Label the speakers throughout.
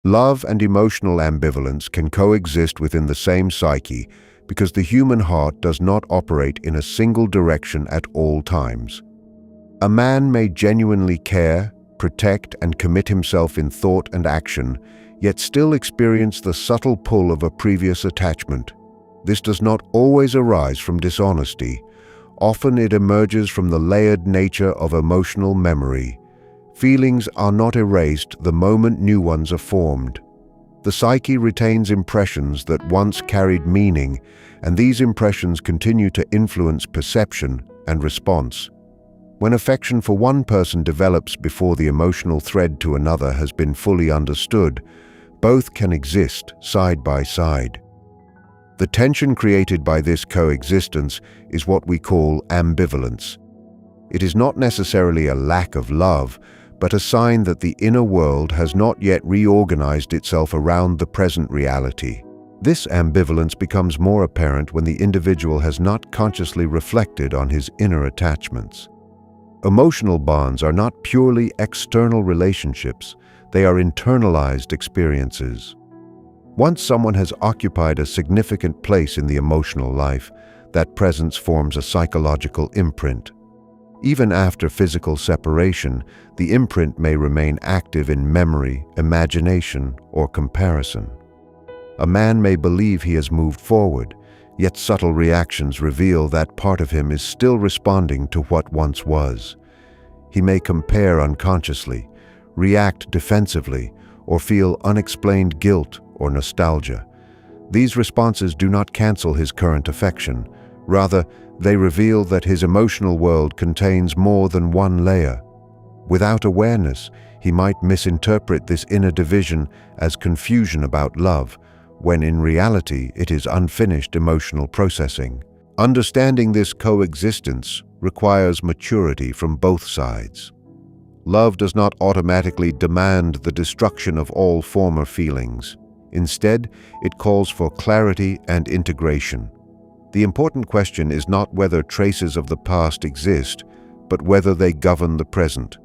Speaker 1: Love and emotional ambivalence can coexist within the same psyche because the human heart does not operate in a single direction at all times. A man may genuinely care, protect, and commit himself in thought and action, yet still experience the subtle pull of a previous attachment. This does not always arise from dishonesty. Often it emerges from the layered nature of emotional memory. Feelings are not erased the moment new ones are formed. The psyche retains impressions that once carried meaning, and these impressions continue to influence perception and response. When affection for one person develops before the emotional thread to another has been fully understood, both can exist side by side. The tension created by this coexistence is what we call ambivalence. It is not necessarily a lack of love, but a sign that the inner world has not yet reorganized itself around the present reality. This ambivalence becomes more apparent when the individual has not consciously reflected on his inner attachments. Emotional bonds are not purely external relationships, they are internalized experiences. Once someone has occupied a significant place in the emotional life, that presence forms a psychological imprint. Even after physical separation, the imprint may remain active in memory, imagination, or comparison. A man may believe he has moved forward, yet subtle reactions reveal that part of him is still responding to what once was. He may compare unconsciously, react defensively, or feel unexplained guilt or nostalgia. These responses do not cancel his current affection. Rather, they reveal that his emotional world contains more than one layer. Without awareness, he might misinterpret this inner division as confusion about love, when in reality it is unfinished emotional processing. Understanding this coexistence requires maturity from both sides. Love does not automatically demand the destruction of all former feelings. Instead, it calls for clarity and integration. The important question is not whether traces of the past exist, but whether they govern the present.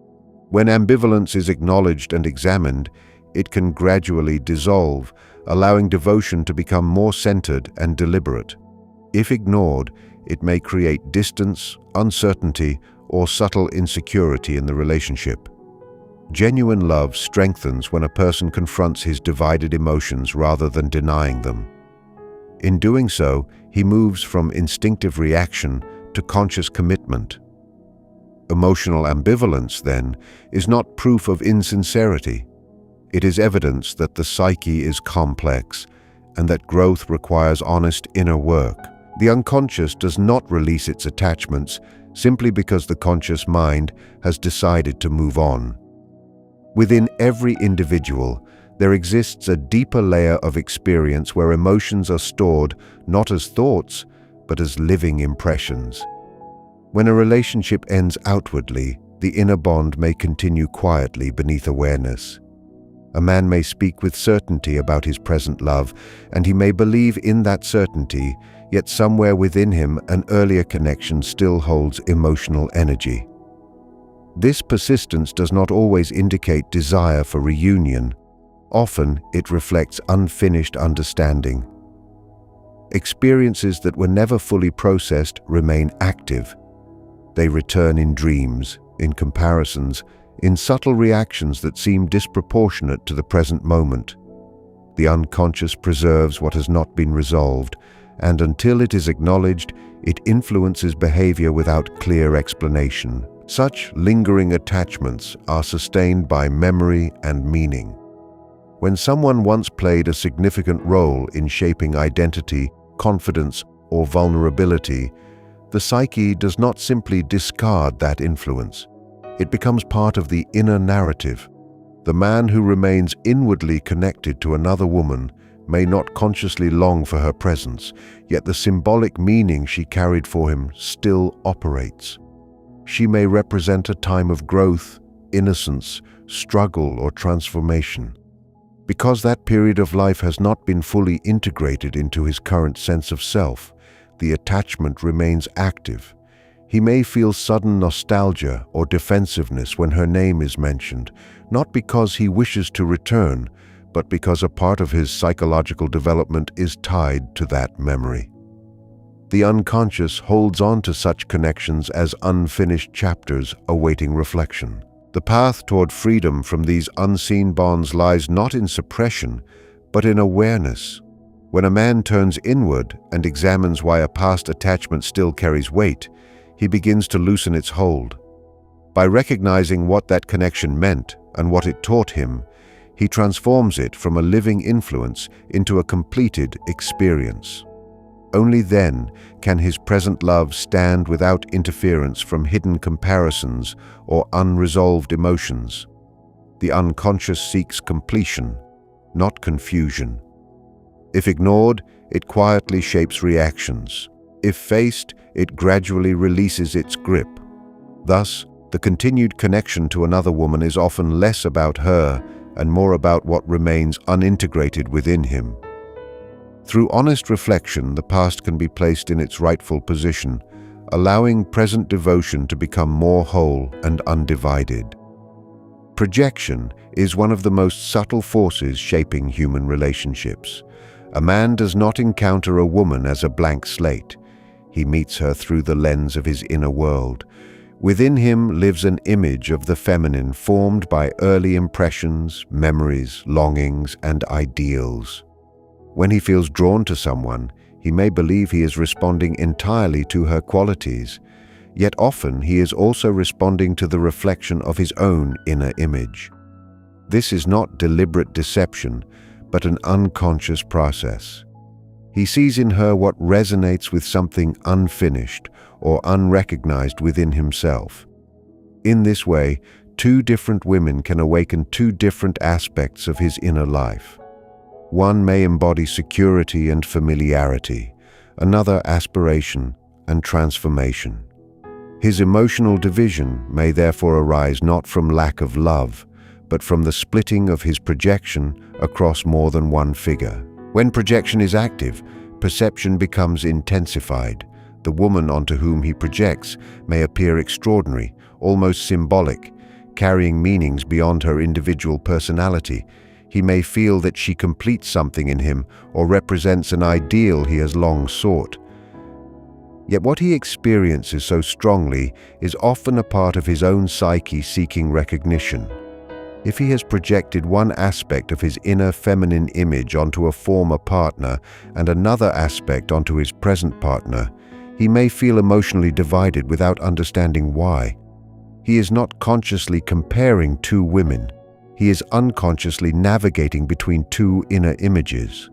Speaker 1: When ambivalence is acknowledged and examined, it can gradually dissolve, allowing devotion to become more centered and deliberate. If ignored, it may create distance, uncertainty, or subtle insecurity in the relationship. Genuine love strengthens when a person confronts his divided emotions rather than denying them. In doing so, he moves from instinctive reaction to conscious commitment. Emotional ambivalence, then, is not proof of insincerity. It is evidence that the psyche is complex and that growth requires honest inner work. The unconscious does not release its attachments simply because the conscious mind has decided to move on. Within every individual, there exists a deeper layer of experience where emotions are stored not as thoughts, but as living impressions. When a relationship ends outwardly, the inner bond may continue quietly beneath awareness. A man may speak with certainty about his present love, and he may believe in that certainty, yet somewhere within him an earlier connection still holds emotional energy. This persistence does not always indicate desire for reunion. Often, it reflects unfinished understanding. Experiences that were never fully processed remain active. They return in dreams, in comparisons, in subtle reactions that seem disproportionate to the present moment. The unconscious preserves what has not been resolved, and until it is acknowledged, it influences behavior without clear explanation. Such lingering attachments are sustained by memory and meaning. When someone once played a significant role in shaping identity, confidence, or vulnerability, the psyche does not simply discard that influence. It becomes part of the inner narrative. The man who remains inwardly connected to another woman may not consciously long for her presence, yet the symbolic meaning she carried for him still operates. She may represent a time of growth, innocence, struggle, or transformation. Because that period of life has not been fully integrated into his current sense of self, the attachment remains active. He may feel sudden nostalgia or defensiveness when her name is mentioned, not because he wishes to return, but because a part of his psychological development is tied to that memory. The unconscious holds on to such connections as unfinished chapters awaiting reflection. The path toward freedom from these unseen bonds lies not in suppression, but in awareness. When a man turns inward and examines why a past attachment still carries weight, he begins to loosen its hold. By recognizing what that connection meant and what it taught him, he transforms it from a living influence into a completed experience. Only then can his present love stand without interference from hidden comparisons or unresolved emotions. The unconscious seeks completion, not confusion. If ignored, it quietly shapes reactions. If faced, it gradually releases its grip. Thus, the continued connection to another woman is often less about her and more about what remains unintegrated within him. Through honest reflection, the past can be placed in its rightful position, allowing present devotion to become more whole and undivided. Projection is one of the most subtle forces shaping human relationships. A man does not encounter a woman as a blank slate. He meets her through the lens of his inner world. Within him lives an image of the feminine formed by early impressions, memories, longings, and ideals. When he feels drawn to someone, he may believe he is responding entirely to her qualities, yet often he is also responding to the reflection of his own inner image. This is not deliberate deception, but an unconscious process. He sees in her what resonates with something unfinished or unrecognized within himself. In this way, two different women can awaken two different aspects of his inner life. One may embody security and familiarity, another aspiration and transformation. His emotional division may therefore arise not from lack of love, but from the splitting of his projection across more than one figure. When projection is active, perception becomes intensified. The woman onto whom he projects may appear extraordinary, almost symbolic, carrying meanings beyond her individual personality. He may feel that she completes something in him or represents an ideal he has long sought. Yet what he experiences so strongly is often a part of his own psyche seeking recognition. If he has projected one aspect of his inner feminine image onto a former partner and another aspect onto his present partner, he may feel emotionally divided without understanding why. He is not consciously comparing two women. He is unconsciously navigating between two inner images.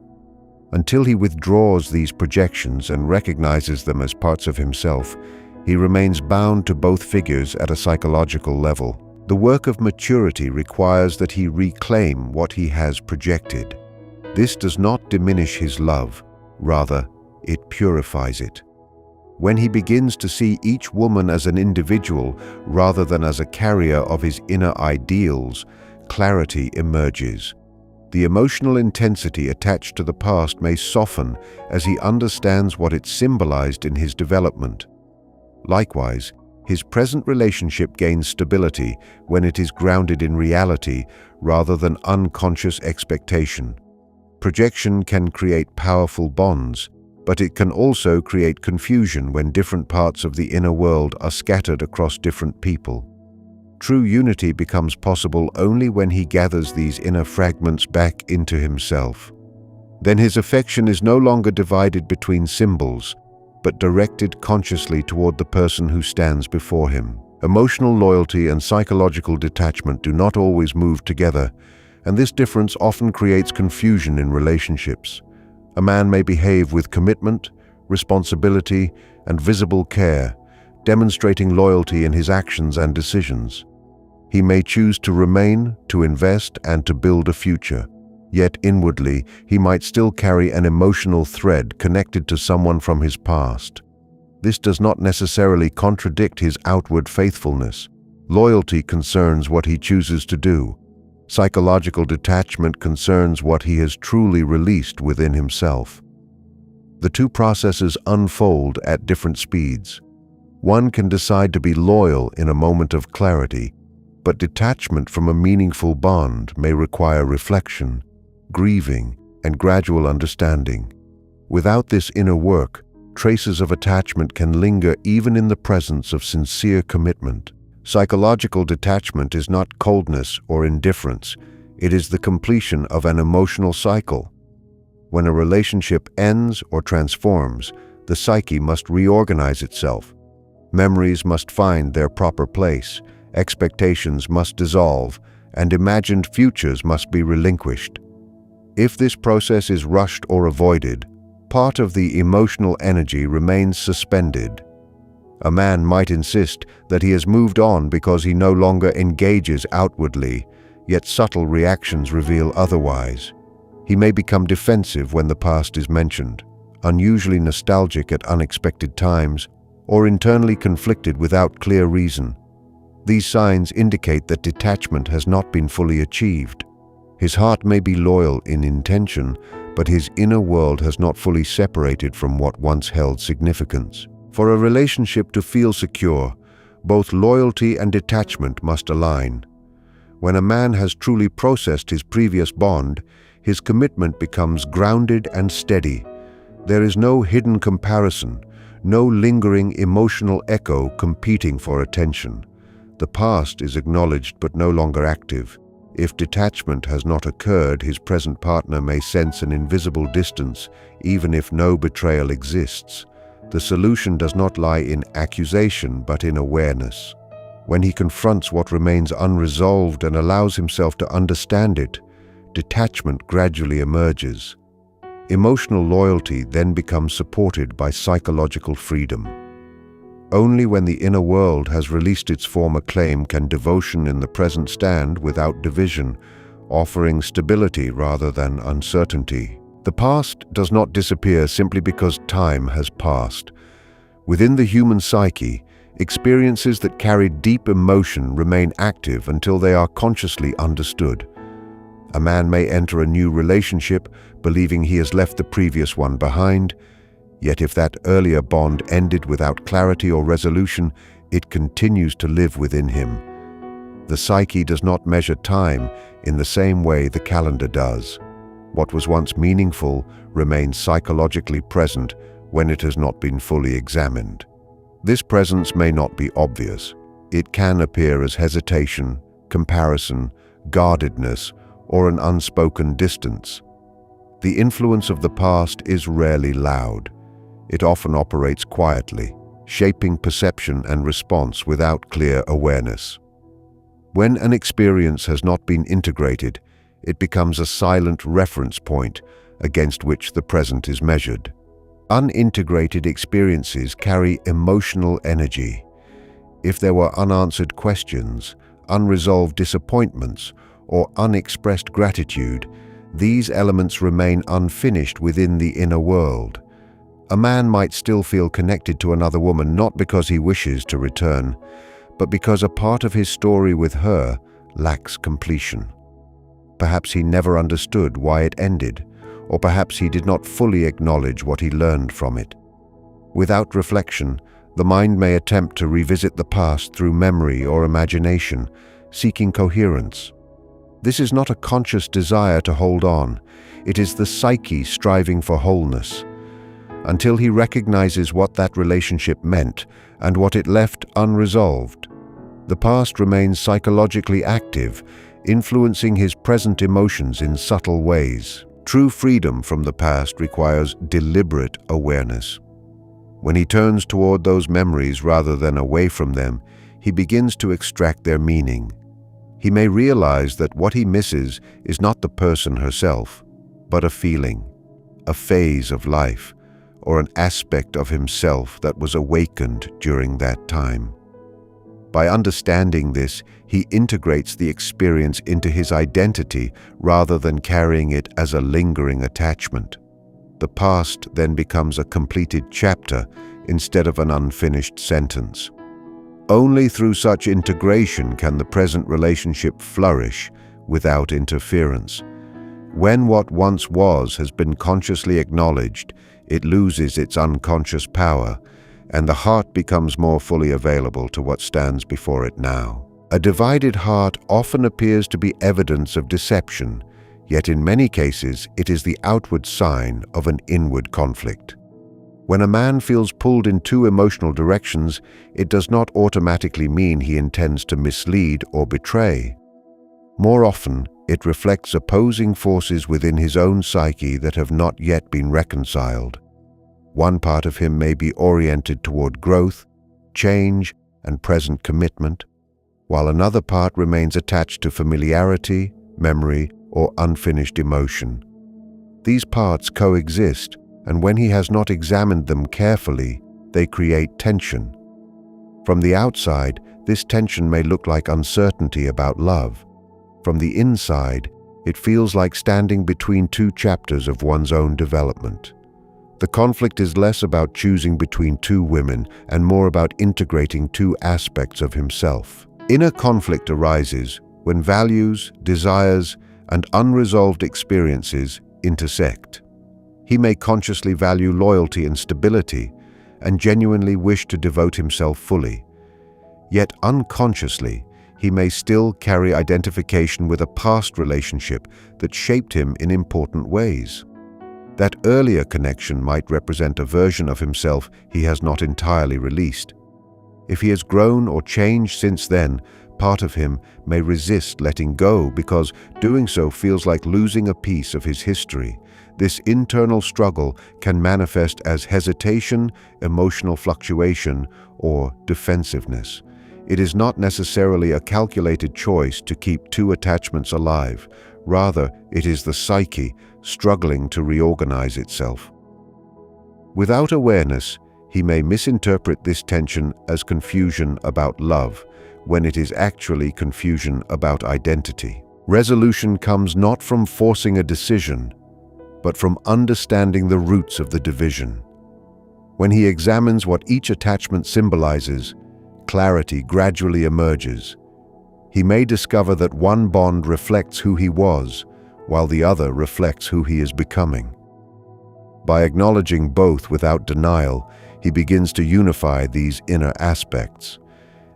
Speaker 1: Until he withdraws these projections and recognizes them as parts of himself, he remains bound to both figures at a psychological level. The work of maturity requires that he reclaim what he has projected. This does not diminish his love, rather, it purifies it. When he begins to see each woman as an individual rather than as a carrier of his inner ideals, clarity emerges. The emotional intensity attached to the past may soften as he understands what it symbolized in his development. Likewise, his present relationship gains stability when it is grounded in reality rather than unconscious expectation. Projection can create powerful bonds, but it can also create confusion when different parts of the inner world are scattered across different people. True unity becomes possible only when he gathers these inner fragments back into himself. Then his affection is no longer divided between symbols, but directed consciously toward the person who stands before him. Emotional loyalty and psychological detachment do not always move together, and this difference often creates confusion in relationships. A man may behave with commitment, responsibility, and visible care, demonstrating loyalty in his actions and decisions. He may choose to remain, to invest, and to build a future. Yet inwardly, he might still carry an emotional thread connected to someone from his past. This does not necessarily contradict his outward faithfulness. Loyalty concerns what he chooses to do. Psychological detachment concerns what he has truly released within himself. The two processes unfold at different speeds. One can decide to be loyal in a moment of clarity, but detachment from a meaningful bond may require reflection. grieving, and gradual understanding. Without this inner work, traces of attachment can linger even in the presence of sincere commitment. Psychological detachment is not coldness or indifference. It is the completion of an emotional cycle. When a relationship ends or transforms, the psyche must reorganize itself. Memories must find their proper place, expectations must dissolve, and imagined futures must be relinquished. If this process is rushed or avoided, part of the emotional energy remains suspended. A man might insist that he has moved on because he no longer engages outwardly, yet subtle reactions reveal otherwise. He may become defensive when the past is mentioned, unusually nostalgic at unexpected times, or internally conflicted without clear reason. These signs indicate that detachment has not been fully achieved. His heart may be loyal in intention, but his inner world has not fully separated from what once held significance. For a relationship to feel secure, both loyalty and detachment must align. When a man has truly processed his previous bond, his commitment becomes grounded and steady. There is no hidden comparison, no lingering emotional echo competing for attention. The past is acknowledged but no longer active. If detachment has not occurred, his present partner may sense an invisible distance, even if no betrayal exists. The solution does not lie in accusation, but in awareness. When he confronts what remains unresolved and allows himself to understand it, detachment gradually emerges. Emotional loyalty then becomes supported by psychological freedom. Only when the inner world has released its former claim can devotion in the present stand without division, offering stability rather than uncertainty. The past does not disappear simply because time has passed. Within the human psyche, experiences that carry deep emotion remain active until they are consciously understood. A man may enter a new relationship believing he has left the previous one behind, yet if that earlier bond ended without clarity or resolution, it continues to live within him. The psyche does not measure time in the same way the calendar does. What was once meaningful remains psychologically present when it has not been fully examined. This presence may not be obvious. It can appear as hesitation, comparison, guardedness, or an unspoken distance. The influence of the past is rarely loud. It often operates quietly, shaping perception and response without clear awareness. When an experience has not been integrated, it becomes a silent reference point against which the present is measured. Unintegrated experiences carry emotional energy. If there were unanswered questions, unresolved disappointments, or unexpressed gratitude, these elements remain unfinished within the inner world. A man might still feel connected to another woman not because he wishes to return, but because a part of his story with her lacks completion. Perhaps he never understood why it ended, or perhaps he did not fully acknowledge what he learned from it. Without reflection, the mind may attempt to revisit the past through memory or imagination, seeking coherence. This is not a conscious desire to hold on. It is the psyche striving for wholeness. Until he recognizes what that relationship meant and what it left unresolved, the past remains psychologically active, influencing his present emotions in subtle ways. True freedom from the past requires deliberate awareness. When he turns toward those memories rather than away from them, he begins to extract their meaning. He may realize that what he misses is not the person herself, but a feeling, a phase of life, or an aspect of himself that was awakened during that time. By understanding this, he integrates the experience into his identity rather than carrying it as a lingering attachment. The past then becomes a completed chapter instead of an unfinished sentence. Only through such integration can the present relationship flourish without interference. When what once was has been consciously acknowledged, it loses its unconscious power, and the heart becomes more fully available to what stands before it now. A divided heart often appears to be evidence of deception, Yet in many cases, it is the outward sign of an inward conflict. When a man feels pulled in two emotional directions, it does not automatically mean he intends to mislead or betray. More often, it reflects opposing forces within his own psyche that have not yet been reconciled. One part of him may be oriented toward growth, change, and present commitment, while another part remains attached to familiarity, memory, or unfinished emotion. These parts coexist, and when he has not examined them carefully, they create tension. From the outside, this tension may look like uncertainty about love. From the inside, it feels like standing between two chapters of one's own development. The conflict is less about choosing between two women and more about integrating two aspects of himself. Inner conflict arises when values, desires, and unresolved experiences intersect. He may consciously value loyalty and stability and genuinely wish to devote himself fully. Yet unconsciously, he may still carry identification with a past relationship that shaped him in important ways. That earlier connection might represent a version of himself he has not entirely released. If he has grown or changed since then, part of him may resist letting go because doing so feels like losing a piece of his history. This internal struggle can manifest as hesitation, emotional fluctuation, or defensiveness. It is not necessarily a calculated choice to keep two attachments alive. Rather, it is the psyche struggling to reorganize itself. Without awareness, he may misinterpret this tension as confusion about love, when it is actually confusion about identity. Resolution comes not from forcing a decision, but from understanding the roots of the division. When he examines what each attachment symbolizes, clarity gradually emerges. He may discover that one bond reflects who he was, while the other reflects who he is becoming. By acknowledging both without denial, he begins to unify these inner aspects.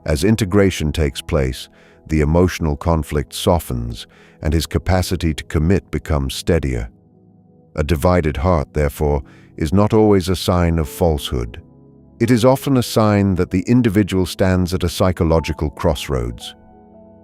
Speaker 1: As integration takes place, the emotional conflict softens, and his capacity to commit becomes steadier. A divided heart, therefore, is not always a sign of falsehood. It is often a sign that the individual stands at a psychological crossroads.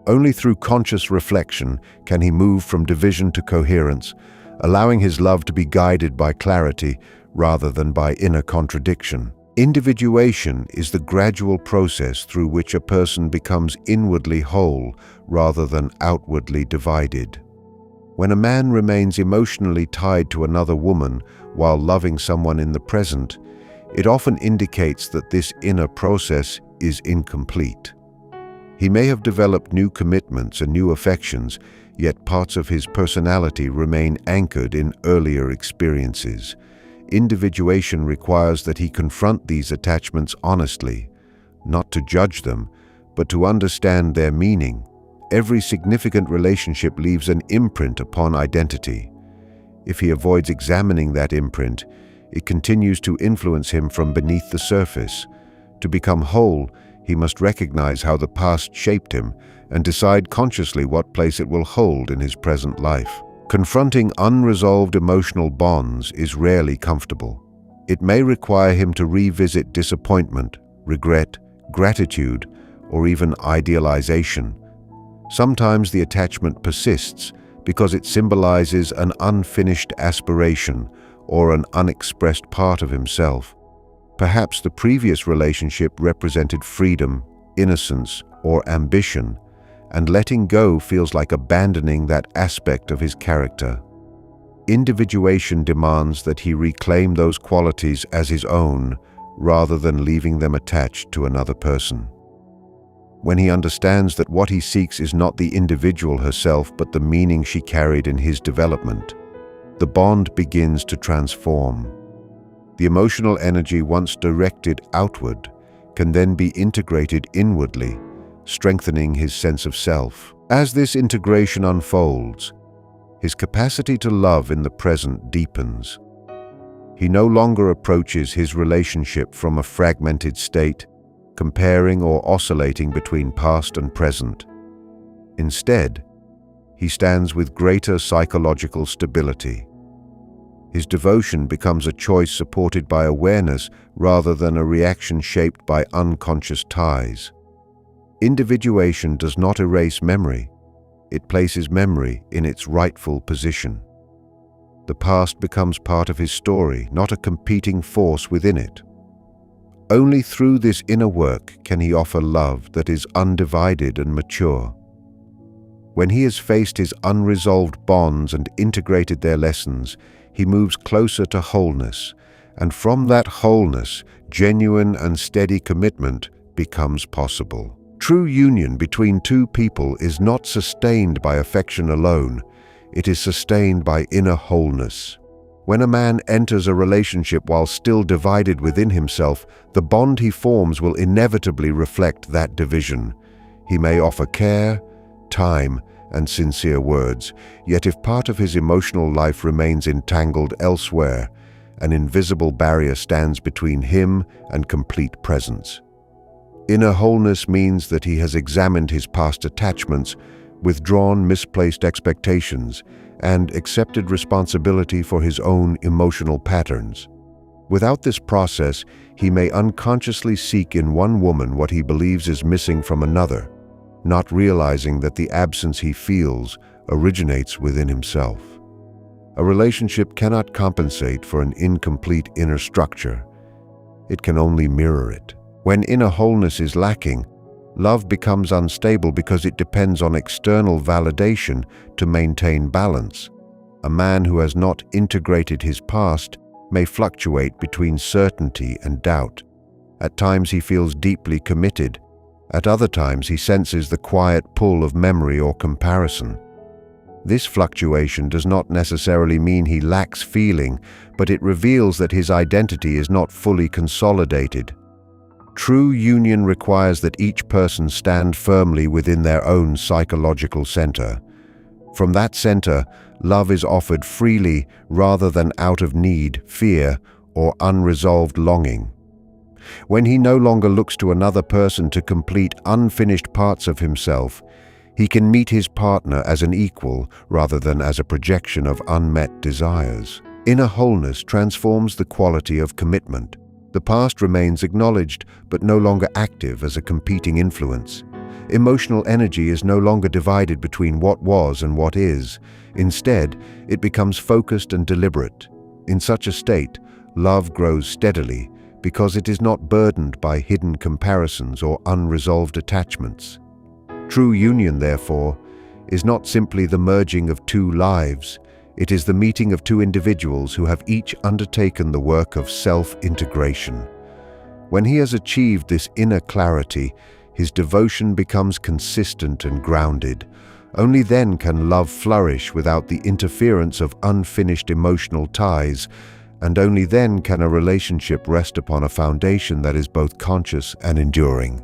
Speaker 1: Only through conscious reflection can he move from division to coherence, allowing his love to be guided by clarity rather than by inner contradiction. Individuation is the gradual process through which a person becomes inwardly whole rather than outwardly divided. When a man remains emotionally tied to another woman while loving someone in the present, it often indicates that this inner process is incomplete. He may have developed new commitments and new affections, yet parts of his personality remain anchored in earlier experiences. Individuation requires that he confront these attachments honestly, not to judge them, but to understand their meaning. Every significant relationship leaves an imprint upon identity. If he avoids examining that imprint, it continues to influence him from beneath the surface. To become whole, he must recognize how the past shaped him and decide consciously what place it will hold in his present life. Confronting unresolved emotional bonds is rarely comfortable. It may require him to revisit disappointment, regret, gratitude, or even idealization. Sometimes the attachment persists because it symbolizes an unfinished aspiration or an unexpressed part of himself. Perhaps the previous relationship represented freedom, innocence, or ambition, and letting go feels like abandoning that aspect of his character. Individuation demands that he reclaim those qualities as his own, rather than leaving them attached to another person. When he understands that what he seeks is not the individual herself but the meaning she carried in his development, the bond begins to transform. The emotional energy once directed outward can then be integrated inwardly, strengthening his sense of self. As this integration unfolds, his capacity to love in the present deepens. He no longer approaches his relationship from a fragmented state, comparing or oscillating between past and present. Instead, he stands with greater psychological stability. His devotion becomes a choice supported by awareness rather than a reaction shaped by unconscious ties. Individuation does not erase memory. It places memory in its rightful position. The past becomes part of his story, not a competing force within it. Only through this inner work can he offer love that is undivided and mature. When he has faced his unresolved bonds and integrated their lessons, he moves closer to wholeness, and from that wholeness, genuine and steady commitment becomes possible. True union between two people is not sustained by affection alone, it is sustained by inner wholeness. When a man enters a relationship while still divided within himself, the bond he forms will inevitably reflect that division. He may offer care, time, and sincere words, yet if part of his emotional life remains entangled elsewhere, an invisible barrier stands between him and complete presence. Inner wholeness means that he has examined his past attachments, withdrawn misplaced expectations, and accepted responsibility for his own emotional patterns. Without this process, he may unconsciously seek in one woman what he believes is missing from another, not realizing that the absence he feels originates within himself. A relationship cannot compensate for an incomplete inner structure. It can only mirror it. When inner wholeness is lacking, love becomes unstable because it depends on external validation to maintain balance. A man who has not integrated his past may fluctuate between certainty and doubt. At times he feels deeply committed. At other times he senses the quiet pull of memory or comparison. This fluctuation does not necessarily mean he lacks feeling, but it reveals that his identity is not fully consolidated. True union requires that each person stand firmly within their own psychological center. From that center, love is offered freely rather than out of need, fear, or unresolved longing. When he no longer looks to another person to complete unfinished parts of himself, he can meet his partner as an equal rather than as a projection of unmet desires. Inner wholeness transforms the quality of commitment. The past remains acknowledged but no longer active as a competing influence. Emotional energy is no longer divided between what was and what is. Instead, it becomes focused and deliberate. In such a state, love grows steadily, because it is not burdened by hidden comparisons or unresolved attachments. True union, therefore, is not simply the merging of two lives, it is the meeting of two individuals who have each undertaken the work of self-integration. When he has achieved this inner clarity, his devotion becomes consistent and grounded. Only then can love flourish without the interference of unfinished emotional ties, and only then can a relationship rest upon a foundation that is both conscious and enduring.